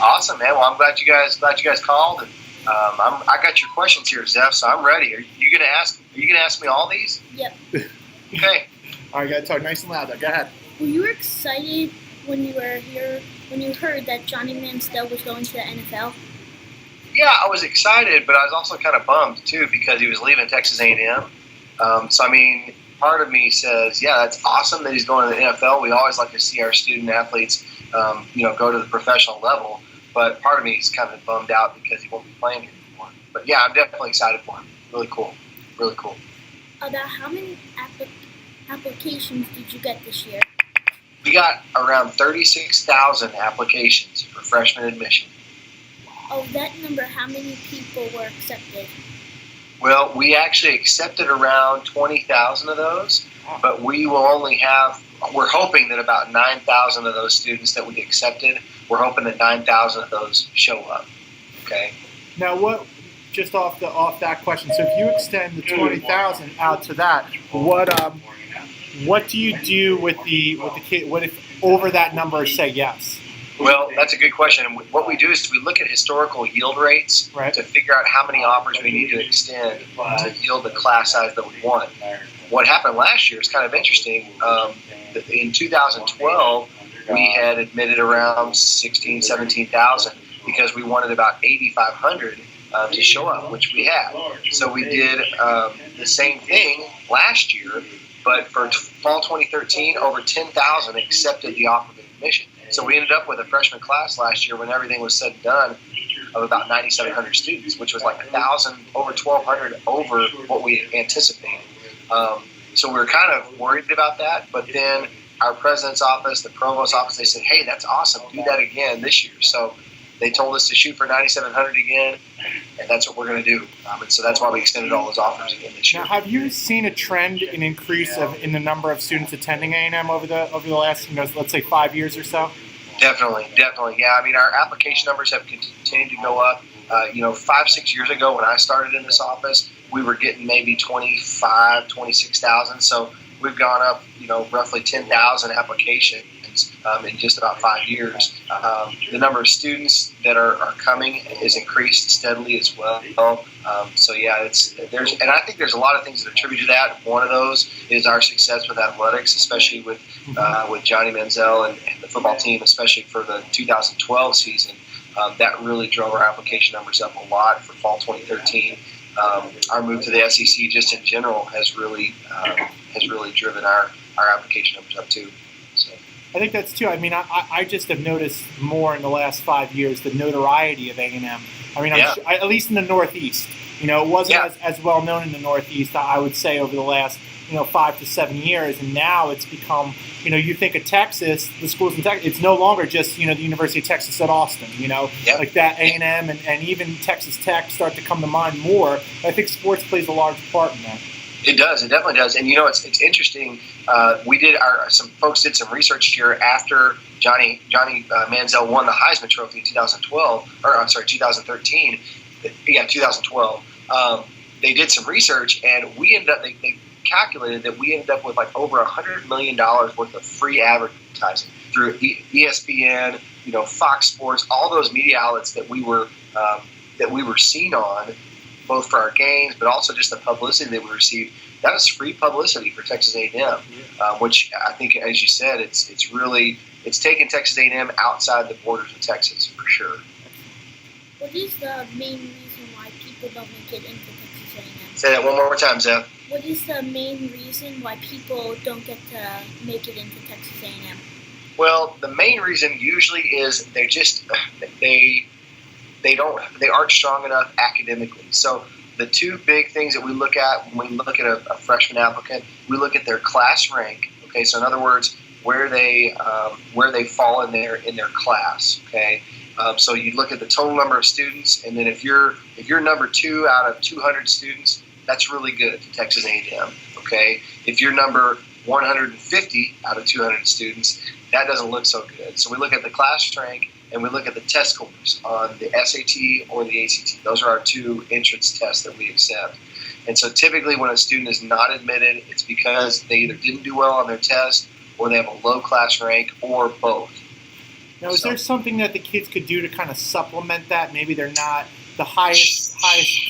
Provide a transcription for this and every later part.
Awesome, man. Well, I'm glad you guys called, and I got your questions here, Zeph. So I'm ready. Are you gonna ask me all these? Yep. Okay. All right, gotta talk nice and loud. Go ahead. Were you excited when you were here when you heard that Johnny Manziel was going to the NFL? Yeah, I was excited, but I was also kind of bummed too because he was leaving Texas A&M. So I mean, part of me says, yeah, that's awesome that he's going to the NFL. We always like to see our student athletes, go to the professional level. But part of me is kind of bummed out because he won't be playing here anymore. But yeah, I'm definitely excited for him. Really cool. Really cool. About how many applications did you get this year? We got around 36,000 applications for freshman admission. Of that number, how many people were accepted? Well, we actually accepted around 20,000 of those, but we will only have, we're hoping that about 9,000 of those students that we accepted, we're hoping that 9,000 of those show up. Okay. Now, just off that question, so if you extend the 20,000 out to that, what do you do with the kid? What if over that number say yes? Well, that's a good question. And what we do is we look at historical yield rates to figure out how many offers we need to extend to yield the class size that we want. What happened last year is kind of interesting. In 2012, we had admitted around 16,000, 17,000 because we wanted about 8,500 to show up, which we had. So we did the same thing last year, but for fall 2013, over 10,000 accepted the offer of admission. So we ended up with a freshman class last year when everything was said and done of about 9,700 students, which was like 1,000, over 1,200 over what we anticipated. So we were kind of worried about that, but then our president's office, the provost's office, they said, hey, that's awesome, do that again this year. So they told us to shoot for 9,700 again, and that's what we're going to do. And so that's why we extended all those offers again this year. Now, have you seen a trend, an increase in the number of students attending A&M over the last, let's say 5 years or so? Definitely. Yeah, I mean, our application numbers have continued to go up. 5, 6 years ago when I started in this office, we were getting maybe 25, 26,000. So we've gone up, roughly 10,000 applications in just about 5 years. The number of students that are coming has increased steadily as well. So yeah, and I think there's a lot of things that attribute to that. One of those is our success with athletics, especially with Johnny Manziel and the football team, especially for the 2012 season. That really drove our application numbers up a lot for fall 2013. Our move to the SEC just in general has really driven our application numbers up too. So. I think that's too. I mean, I just have noticed more in the last 5 years the notoriety of A&M. I mean, at least in the Northeast. It wasn't as well known in the Northeast, I would say, over the last 5 to 7 years, and now it's become. You think of Texas, the schools in Texas. It's no longer just the University of Texas at Austin. Like that A&M and even Texas Tech start to come to mind more. I think sports plays a large part in that. It does. It definitely does. And it's interesting. We did some folks did some research here after Johnny Manziel won the Heisman Trophy in 2013. Yeah, 2012. They did some research, and we ended up. They calculated that we ended up with like over $100 million worth of free advertising through ESPN, Fox Sports, all those media outlets that we were seen on, both for our games, but also just the publicity that we received. That was free publicity for Texas A&M, which I think, as you said, it's taken Texas A&M outside the borders of Texas for sure. What is the main reason why people don't make it into Texas A&M? Say that one more time, Zeph. What is the main reason why people don't get to make it into Texas A&M? Well, the main reason usually is they aren't strong enough academically. So the two big things that we look at when we look at a freshman applicant, we look at their class rank. Okay, so in other words, where they fall in their class. Okay, so you look at the total number of students, and then if you're number 2 out of 200 students, that's really good to Texas A&M. Okay, if you're number 150 out of 200 students, that doesn't look so good. So we look at the class rank and we look at the test scores on the SAT or the ACT. Those are our 2 entrance tests that we accept. And so typically when a student is not admitted, it's because they either didn't do well on their test or they have a low class rank or both. Now, is there something that the kids could do to kind of supplement that? Maybe they're not the highest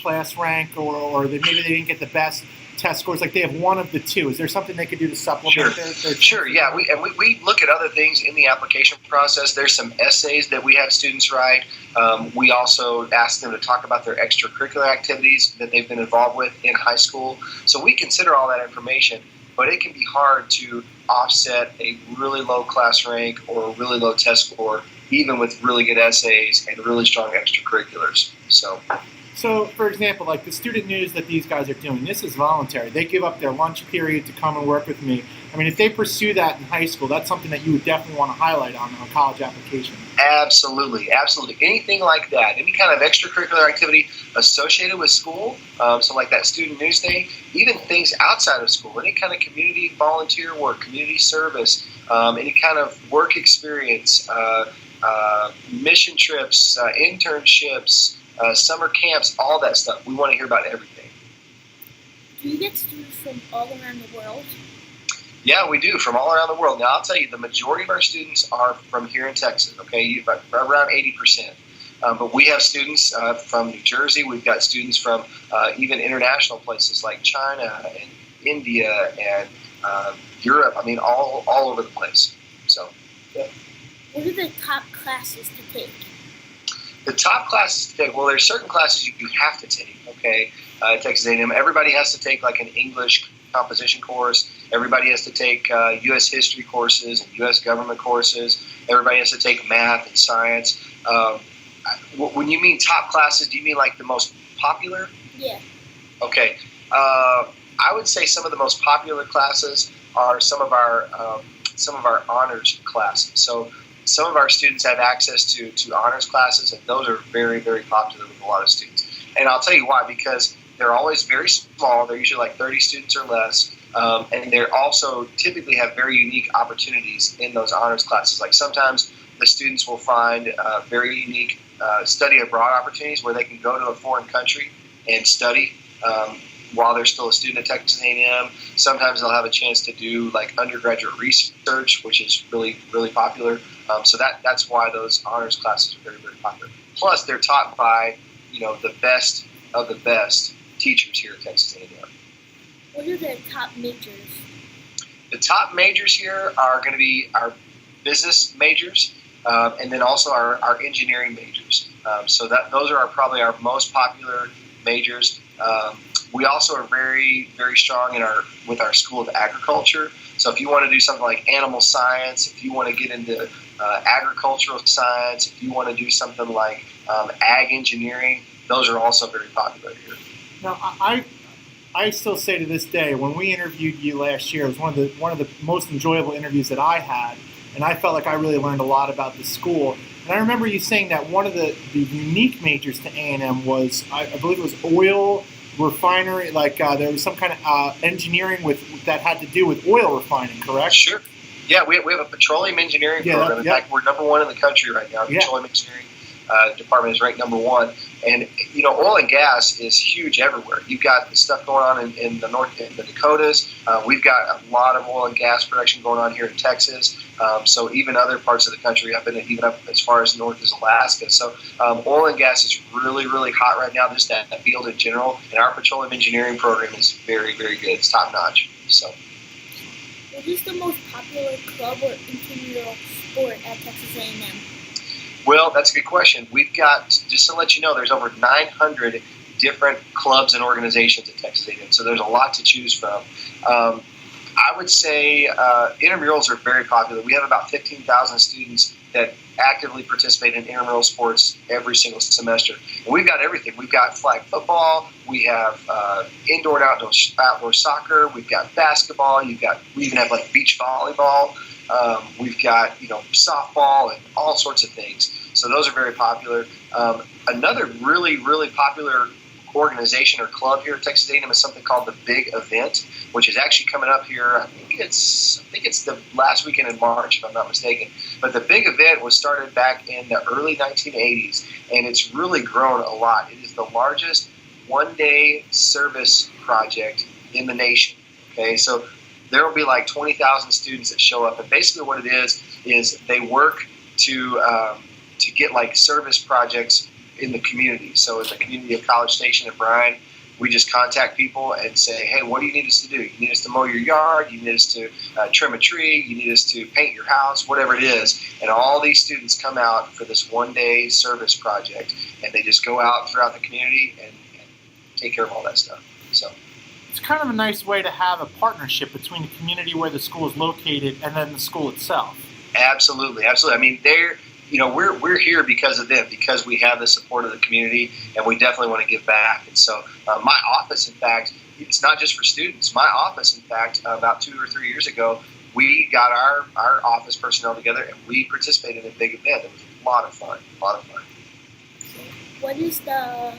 class rank, or maybe they didn't get the best test scores. Like they have one of the two. Is there something they could do to supplement their Sure, yeah. We look at other things in the application process. There's some essays that we have students write. We also ask them to talk about their extracurricular activities that they've been involved with in high school. So we consider all that information, but it can be hard to offset a really low class rank or a really low test score, even with really good essays and really strong extracurriculars. So, for example, like the student news that these guys are doing, this is voluntary. They give up their lunch period to come and work with me. I mean, if they pursue that in high school, that's something that you would definitely want to highlight on a college application. Absolutely. Anything like that, any kind of extracurricular activity associated with school, so like that student news day, even things outside of school, any kind of community volunteer work, community service, any kind of work experience, mission trips, internships, summer camps, all that stuff. We want to hear about everything. Do you get students from all around the world? Yeah, we do, from all around the world. Now, I'll tell you, the majority of our students are from here in Texas, okay, around 80%. But we have students from New Jersey. We've got students from even international places like China and India and Europe. I mean, all over the place. So, yeah. What are the top classes to take? The top classes to take, well, there's certain classes you have to take, okay, Texas A&M. Everybody has to take like an English composition course. Everybody has to take U.S. history courses and U.S. government courses. Everybody has to take math and science. When you mean top classes, do you mean like the most popular? Yeah. Okay. I would say some of the most popular classes are some of our honors classes. So some of our students have access to honors classes, and those are very, very popular with a lot of students. And I'll tell you why, because they're always very small. They're usually like 30 students or less, and they also typically have very unique opportunities in those honors classes. Like sometimes the students will find very unique study abroad opportunities where they can go to a foreign country and study while they're still a student at Texas A&M. Sometimes they'll have a chance to do like undergraduate research, which is really, really popular. So that's why those honors classes are very, very popular. Plus, they're taught by, the best of the best teachers here at Texas A&M. What are the top majors? The top majors here are going to be our business majors, and then also our engineering majors. So those are probably our most popular majors. We also are very, very strong with our School of Agriculture. So if you want to do something like animal science, if you want to get into agricultural science, if you want to do something like ag engineering, those are also very popular here. Now, I still say to this day, when we interviewed you last year, it was one of the most enjoyable interviews that I had, and I felt like I really learned a lot about the school. And I remember you saying that one of the unique majors to A&M was, I believe it was oil refinery, like there was some kind of engineering that had to do with oil refining, correct? Sure. Yeah, we have a petroleum engineering program. In fact, we're number one in the country right now. Petroleum engineering department is ranked number one. And, oil and gas is huge everywhere. You've got the stuff going on in the north, in the Dakotas. We've got a lot of oil and gas production going on here in Texas. So even other parts of the country, even up as far as north as Alaska. So oil and gas is really, really hot right now, just that field in general. And our petroleum engineering program is very, very good. It's top notch. So. What is the most popular club or intramural sport at Texas A&M? Well, that's a good question. We've got, just to let you know, there's over 900 different clubs and organizations at Texas A&M, so there's a lot to choose from. I would say intramurals are very popular. We have about 15,000 students that actively participate in intramural sports every single semester. And we've got everything. We've got flag football. We have indoor and outdoor soccer. We've got basketball. We even have like beach volleyball. We've got softball and all sorts of things. So those are very popular. Another really, really popular organization or club here at Texas A&M is something called the Big Event, which is actually coming up here. I think it's the last weekend in March, if I'm not mistaken. But the Big Event was started back in the early 1980s, and it's really grown a lot. It is the largest one-day service project in the nation. Okay, so there will be like 20,000 students that show up, and basically what it is they work to get like service projects in the community. So in the community of College Station and Bryan, we just contact people and say, hey, what do you need us to do? You need us to mow your yard, you need us to trim a tree, you need us to paint your house, whatever it is. And all these students come out for this one-day service project, and they just go out throughout the community and take care of all that stuff. So it's kind of a nice way to have a partnership between the community where the school is located and then the school itself. Absolutely. I mean, we're here because of them, because we have the support of the community, and we definitely want to give back. And so my office, in fact, it's not just for students. My office, in fact, about 2 or 3 years ago, we got our office personnel together, and we participated in a big event. It was a lot of fun. What is the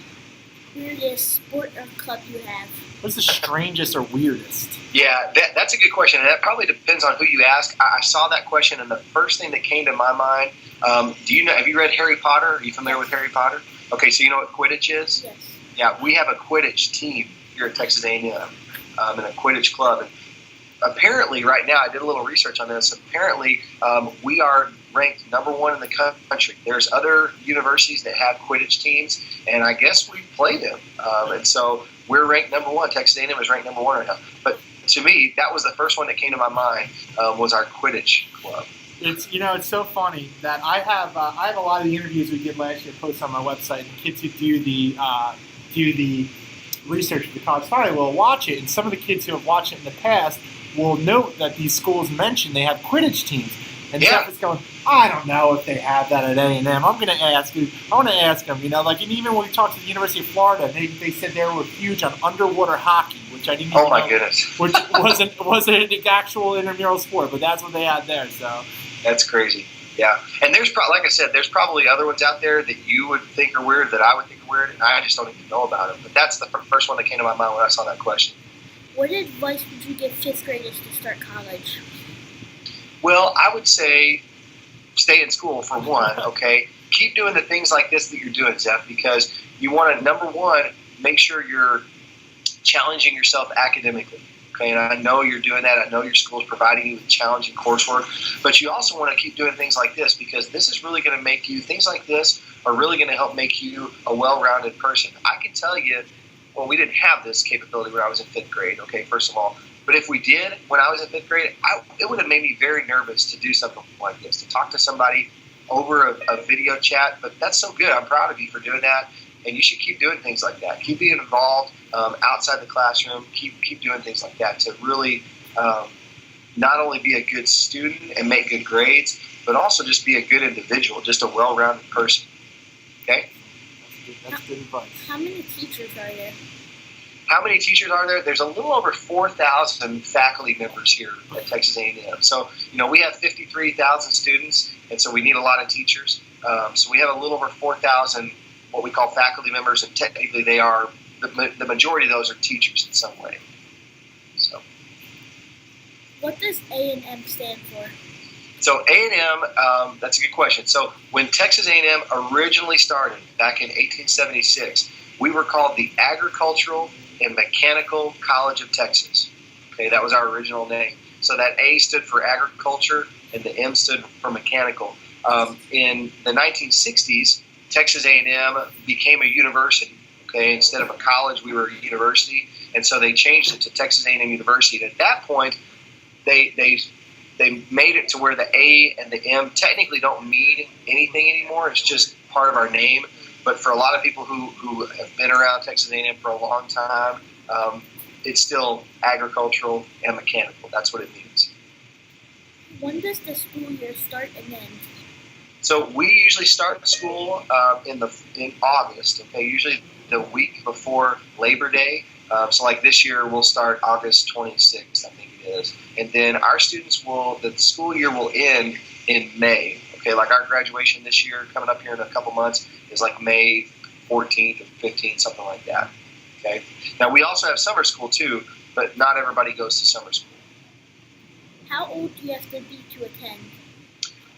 weirdest sport or club you have? What's the strangest or weirdest? Yeah, that's a good question, and that probably depends on who you ask. I saw that question, and the first thing that came to my mind, have you read Harry Potter? Are you familiar with Harry Potter? Okay, so you know what Quidditch is? Yes. Yeah, we have a Quidditch team here at Texas A&M, and a Quidditch club. And apparently, right now, I did a little research on this. Apparently, we are ranked #1 in the country. There's other universities that have Quidditch teams, and I guess we play them. And so we're ranked #1. Texas A&M is ranked #1 right now. But to me, that was the first one that came to my mind, was our Quidditch club. It's so funny that I have a lot of the interviews we did last year posted on my website, and kids who do the research for the college final will watch it, and some of the kids who have watched it in the past will note that these schools mentioned they have Quidditch teams. And Jeff is going, I don't know if they have that at A&M. I want to ask them, and even when we talked to the University of Florida, they said they were huge on underwater hockey, which I didn't even know. Oh, my goodness. Which wasn't an actual intramural sport, but that's what they had there, so. That's crazy. Yeah. And like I said, there's probably other ones out there that you would think are weird, that I would think are weird, and I just don't even know about them. But that's the first one that came to my mind when I saw that question. What advice would you give 5th graders to start college? Well, I would say stay in school for one, okay? Keep doing the things like this that you're doing, Zeph, because you want to, #1, make sure you're challenging yourself academically, okay? And I know you're doing that. I know your school is providing you with challenging coursework, but you also want to keep doing things like this, because this is really going to make you, things like this are really going to help make you a well-rounded person. I can tell you, well, we didn't have this capability when I was in 5th grade, okay, first of all. But if we did when I was in 5th grade, it would have made me very nervous to do something like this, to talk to somebody over a video chat. But that's so good. I'm proud of you for doing that. And you should keep doing things like that. Keep being involved outside the classroom. Keep doing things like that to really not only be a good student and make good grades, but also just be a good individual, just a well-rounded person. Okay? That's good advice. How many teachers are there? How many teachers are there? There's a little over 4,000 faculty members here at Texas A&M. So, we have 53,000 students, and so we need a lot of teachers. So we have a little over 4,000 what we call faculty members, and technically they are, the majority of those are teachers in some way. So, what does A&M stand for? So A&M, that's a good question. So when Texas A&M originally started back in 1876, we were called the Agricultural and Mechanical College of Texas. Okay, that was our original name. So that A stood for agriculture and the M stood for mechanical. In the 1960s, Texas A&M became a university. Okay, instead of a college, we were a university, and so they changed it to Texas A&M University. And at that point, they made it to where the A and the M technically don't mean anything anymore. It's just part of our name. But for a lot of people who have been around Texas A&M for a long time, it's still agricultural and mechanical. That's what it means. When does the school year start and end? So we usually start school in August. Okay, usually the week before Labor Day. So like this year, we'll start August 26th, I think it is. And then our students the school year will end in May. Okay, like our graduation this year, coming up here in a couple months, is like May 14th or 15th, something like that. Okay. Now we also have summer school too, but not everybody goes to summer school. How old do you have to be to attend?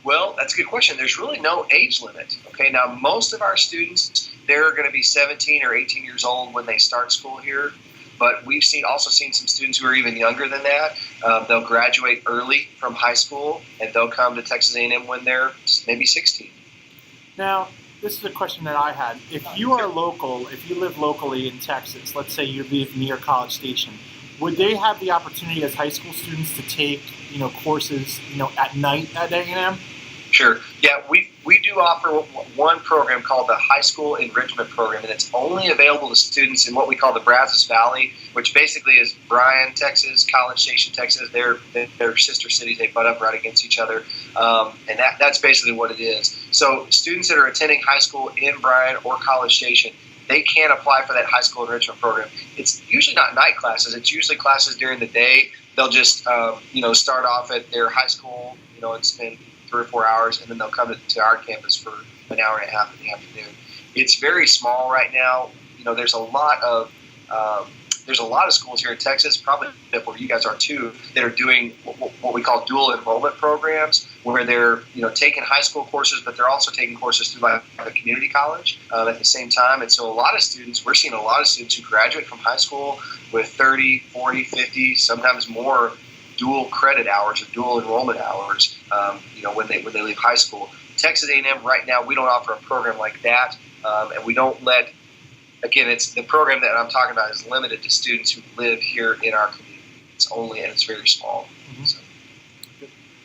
Well, that's a good question. There's really no age limit. Okay, now most of our students, they're going to be 17 or 18 years old when they start school here. But we've also seen some students who are even younger than that. They'll graduate early from high school, and they'll come to Texas A&M when they're maybe 16. Now, this is a question that I had. If you are local, if you live locally in Texas, let's say you live near College Station, would they have the opportunity as high school students to take, courses, at night at A&M? Sure. Yeah, we do offer one program called the High School Enrichment Program, and it's only available to students in what we call the Brazos Valley, which basically is Bryan, Texas, College Station, Texas. They're sister cities. They butt up right against each other, and that's basically what it is. So students that are attending high school in Bryan or College Station, they can apply for that high school enrichment program. It's usually not night classes. It's usually classes during the day. They'll just, start off at their high school, and spend 3 or 4 hours, and then they'll come to our campus for an hour and a half in the afternoon. It's very small right now. There's a lot of schools here in Texas, probably where you guys are too, that are doing what we call dual enrollment programs, where they're taking high school courses, but they're also taking courses through like a community college at the same time. And so we're seeing a lot of students who graduate from high school with 30, 40, 50, sometimes more dual credit hours or dual enrollment hours, when they leave high school. Texas A&M right now, we don't offer a program like that, and we don't let. Again, it's the program that I'm talking about is limited to students who live here in our community. It's very small. Mm-hmm. So.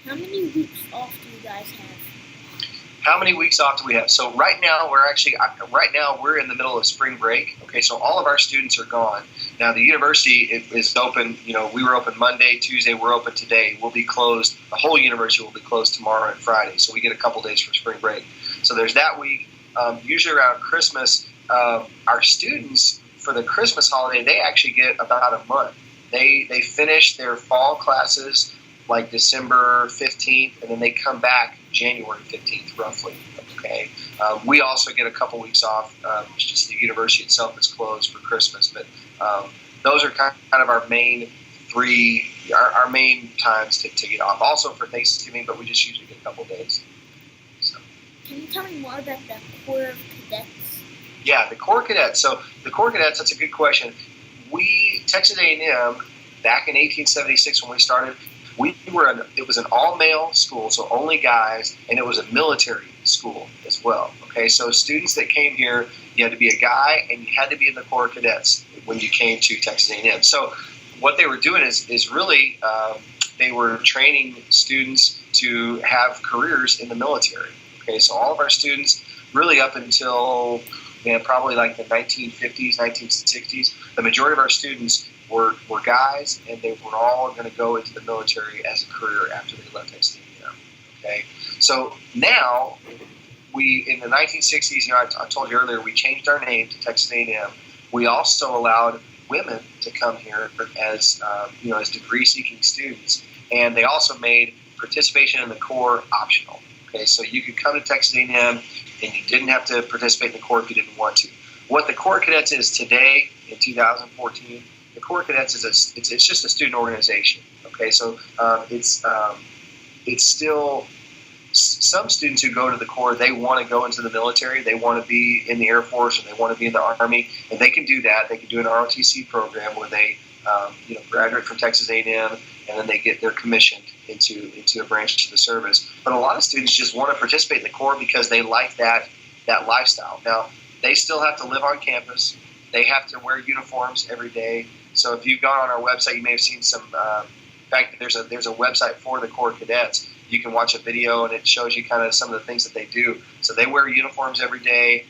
How many weeks off do you guys have? How many weeks off do we have? So right now we're in the middle of spring break. Okay, so all of our students are gone. Now the university is open. We were open Monday, Tuesday. We're open today. We'll be closed. The whole university will be closed tomorrow and Friday. So we get a couple days for spring break. So there's that week. Usually around Christmas, our students for the Christmas holiday, they actually get about a month. They finish their fall classes like December 15th, and then they come back January 15th, roughly. Okay. We also get a couple weeks off. Just the university itself is closed for Christmas, but those are kind of our main our main times to get off. Also for Thanksgiving, but we just usually get a couple days. So. Can you tell me more about the Corps of Cadets? Yeah, the Corps Cadets. So the Corps Cadets, that's a good question. Texas A&M, back in 1876 when we started, it was an all-male school, so only guys, and it was a military school as well. Okay, so students that came here, you had to be a guy, and you had to be in the Corps Cadets when you came to Texas A&M. So what they were doing is really they were training students to have careers in the military. Okay, so all of our students, really up until probably like the 1950s, 1960s, the majority of our students were guys, and they were all going to go into the military as a career after they left Texas A&M. Okay, so now in the 1960s, I told you earlier, we changed our name to Texas A&M. We also allowed women to come here as as degree-seeking students, and they also made participation in the Corps optional. Okay, so you could come to Texas A&M, and you didn't have to participate in the Corps if you didn't want to. What the Corps Cadets is today in 2014. The Corps Cadets it's just a student organization. Okay, so it's still some students who go to the Corps, they want to go into the military, they want to be in the Air Force, or they want to be in the Army, and they can do that. They can do an ROTC program where they graduate from Texas A&M, and then they're commissioned into a branch of the service. But a lot of students just want to participate in the Corps because they like that lifestyle. Now, they still have to live on campus. They have to wear uniforms every day. So if you've gone on our website, you may have seen some. In fact, there's a website for the Corps Cadets. You can watch a video, and it shows you kind of some of the things that they do. So they wear uniforms every day.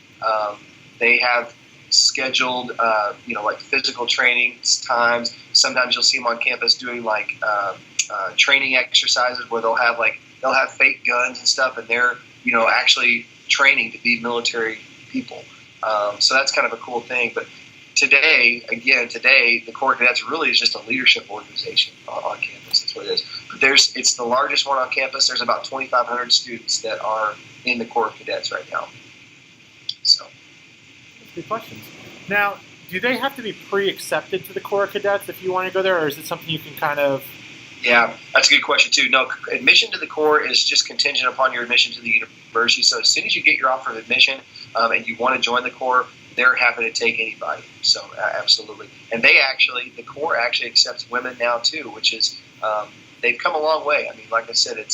They have scheduled, like physical training times. Sometimes you'll see them on campus doing like training exercises where they'll have fake guns and stuff, and they're actually training to be military people. So that's kind of a cool thing. But today, the Corps Cadets really is just a leadership organization on campus. That's what it is. But it's the largest one on campus. There's about 2,500 students that are in the Corps Cadets right now. So, good questions. Now, do they have to be pre-accepted to the Corps Cadets if you want to go there, or is it something you can kind of? Yeah, that's a good question too. No, admission to the Corps is just contingent upon your admission to the university. So as soon as you get your offer of admission and you want to join the Corps, they're happy to take anybody. So absolutely. And the Corps actually accepts women now too, which is they've come a long way. I mean, like I said, I'd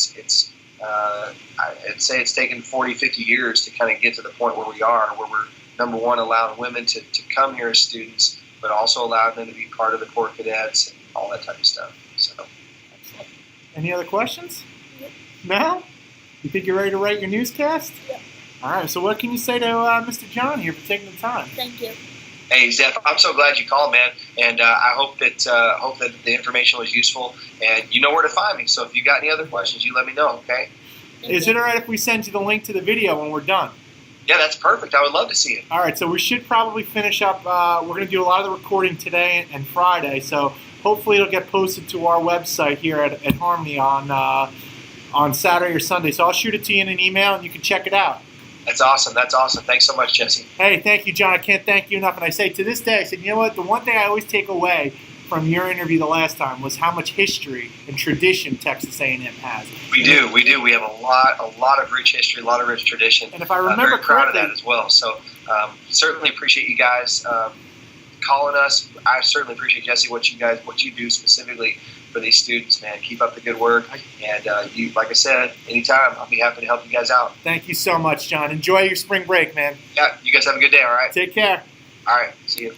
say it's taken 40, 50 years to kind of get to the point where we are, where we're, number one, allowing women to come here as students, but also allowing them to be part of the Corps cadets and all that type of stuff. So, excellent. Any other questions? Yep. No? You think you're ready to write your newscast? Yep. All right, so what can you say to Mr. John here for taking the time? Thank you. Hey, Zeph, I'm so glad you called, man, and I hope that the information was useful, and you know where to find me. So if you got any other questions, you let me know, okay? Is it all right if we send you the link to the video when we're done? Yeah, that's perfect. I would love to see it. All right, so we should probably finish up. We're going to do a lot of the recording today and Friday, so hopefully it'll get posted to our website here at Harmony on Saturday or Sunday. So I'll shoot it to you in an email, and you can check it out. That's awesome. That's awesome. Thanks so much, Jesse. Hey, thank you, John. I can't thank you enough. And I say to this day, I said, you know what? The one thing I always take away from your interview the last time was how much history and tradition Texas A&M has. We do. We have a lot of rich history, a lot of rich tradition. And if I remember very proud correctly, of that as well. So certainly appreciate you guys calling us. I certainly appreciate, Jesse, what you do specifically for these students, man. Keep up the good work. And you, like I said, anytime, I'll be happy to help you guys out. Thank you so much, John. Enjoy your spring break, man. Yeah, you guys have a good day, all right? Take care. All right, see you.